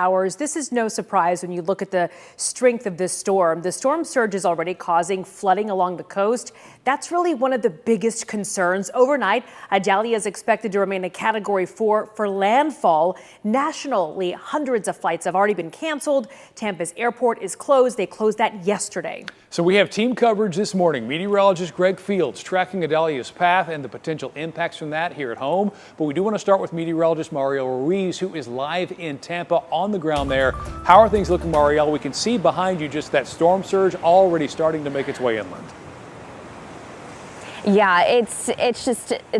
hours. This is no surprise when you look at the strength of this storm. The storm surge is already causing flooding along the coast. That's really one of the biggest concerns. Overnight, Idalia is expected to remain a Category 4 for landfall. Nationally, hundreds of flights have already been canceled. Tampa's airport is closed. They closed that yesterday. So we have team coverage this morning. Meteorologist Greg Fields tracking Idalia's path and the potential impacts from that here at home. But we do want to start with meteorologist Mariel Ruiz, who is live in Tampa on the ground there. How are things looking, Mariel? We can see behind you just that storm surge already starting to make its way inland. Yeah, it's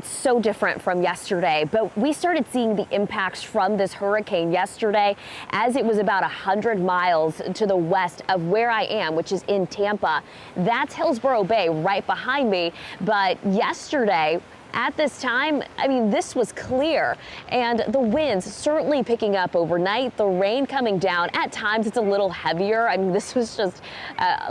so different from yesterday, but we started seeing the impacts from this hurricane yesterday as it was about 100 miles to the west of where I am, which is in Tampa. That's Hillsborough Bay right behind me, but yesterday, at this time, I mean, this was clear, and the winds certainly picking up overnight, the rain coming down. At times, it's a little heavier. I mean, this was just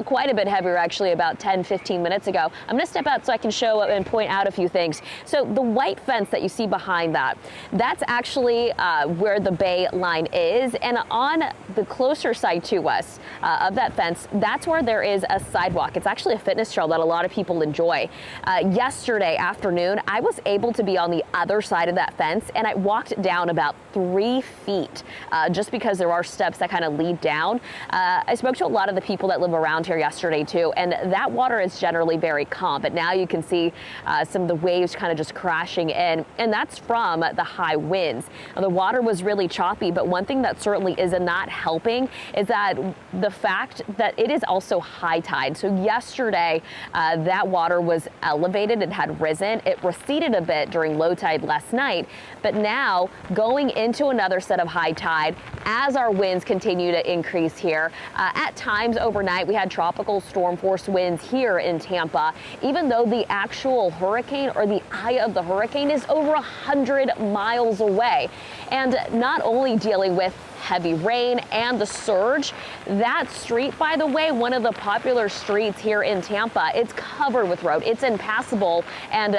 quite a bit heavier, actually, about 10-15 minutes ago. I'm going to step out so I can show and point out a few things. So the white fence that you see behind that, that's actually where the bay line is, and on the closer side to us of that fence, that's where there is a sidewalk. It's actually a fitness trail that a lot of people enjoy. Yesterday afternoon, I was able to be on the other side of that fence, and I walked down about 3 feet just because there are steps that kind of lead down. I spoke to a lot of the people that live around here yesterday too, and that water is generally very calm, but now you can see some of the waves kind of just crashing in, and that's from the high winds. Now, the water was really choppy, but one thing that certainly is not helping is that the fact that it is also high tide. So yesterday that water was elevated, it had risen, it receded a bit during low tide last night, but now going into another set of high tide as our winds continue to increase here. At times overnight, we had tropical storm force winds here in Tampa, even though the actual hurricane or the eye of the hurricane is over 100 miles away. And not only dealing with heavy rain and the surge, that street, by the way, one of the popular streets here in Tampa, it's covered with road. It's impassable, and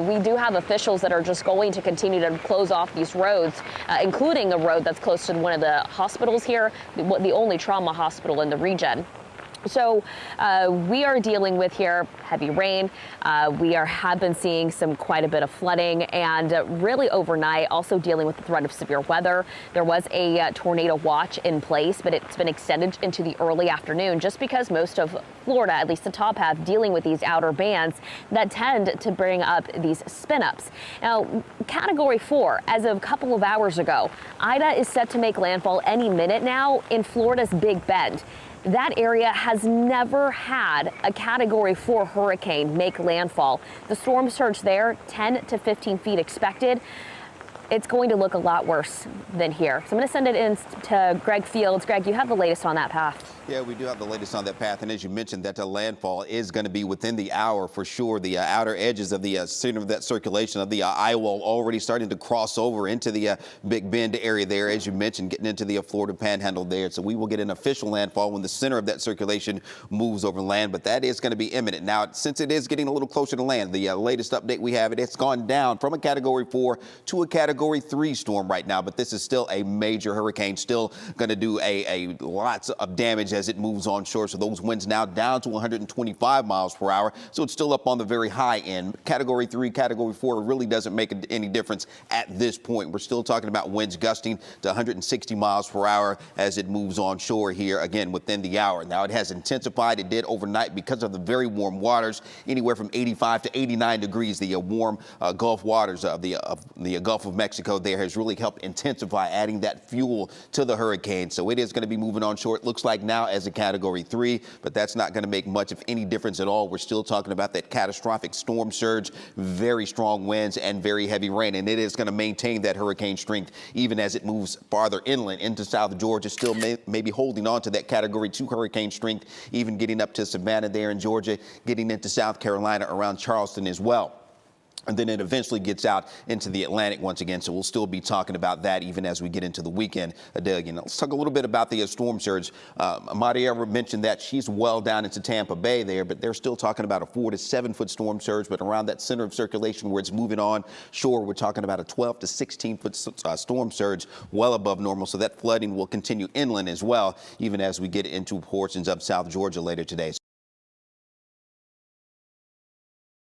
we do have officials that are just going to continue to close off these roads, including a road that's close to one of the hospitals here, the only trauma hospital in the region. So we are dealing with here heavy rain. We have been seeing quite a bit of flooding, and really overnight also dealing with the threat of severe weather. There was a tornado watch in place, but it's been extended into the early afternoon just because most of Florida, at least the top half, dealing with these outer bands that tend to bring up these spin-ups. Now, Category 4, as of a couple of hours ago, Ida is set to make landfall any minute now in Florida's Big Bend. That area has never had a Category 4 hurricane make landfall. The storm surge there, 10 to 15 feet expected. It's going to look a lot worse than here. So I'm going to send it in to Greg Fields. Greg, you have the latest on that path. Yeah, we do have the latest on that path. And as you mentioned, that landfall is going to be within the hour for sure. The outer edges of the center of that circulation of the eye wall already starting to cross over into the Big Bend area there, as you mentioned, getting into the Florida Panhandle there. So we will get an official landfall when the center of that circulation moves over land, but that is going to be imminent. Now, since it is getting a little closer to land, the latest update we have, it's gone down from a Category 4 to a Category 3 storm right now, but this is still a major hurricane, still going to do a lots of damage as it moves onshore. So those winds now down to 125 miles per hour. So it's still up on the very high end. Category 3, Category 4 really doesn't make any difference at this point. We're still talking about winds gusting to 160 miles per hour as it moves onshore here, again, within the hour. Now, it has intensified. It did overnight because of the very warm waters, anywhere from 85 to 89 degrees. The warm Gulf waters of the Gulf of Mexico there has really helped intensify, adding that fuel to the hurricane. So it is going to be moving onshore. It looks like now as a Category 3, but that's not going to make much of any difference at all. We're still talking about that catastrophic storm surge, very strong winds and very heavy rain, and it is going to maintain that hurricane strength even as it moves farther inland into South Georgia, still maybe holding on to that Category 2 hurricane strength, even getting up to Savannah there in Georgia, getting into South Carolina around Charleston as well. And then it eventually gets out into the Atlantic once again. So we'll still be talking about that even as we get into the weekend. Idalia, let's talk a little bit about the storm surge. Maria mentioned that she's well down into Tampa Bay there, but they're still talking about a 4 to 7 foot storm surge. But around that center of circulation where it's moving on shore, we're talking about a 12 to 16 foot storm surge, well above normal. So that flooding will continue inland as well, even as we get into portions of South Georgia later today.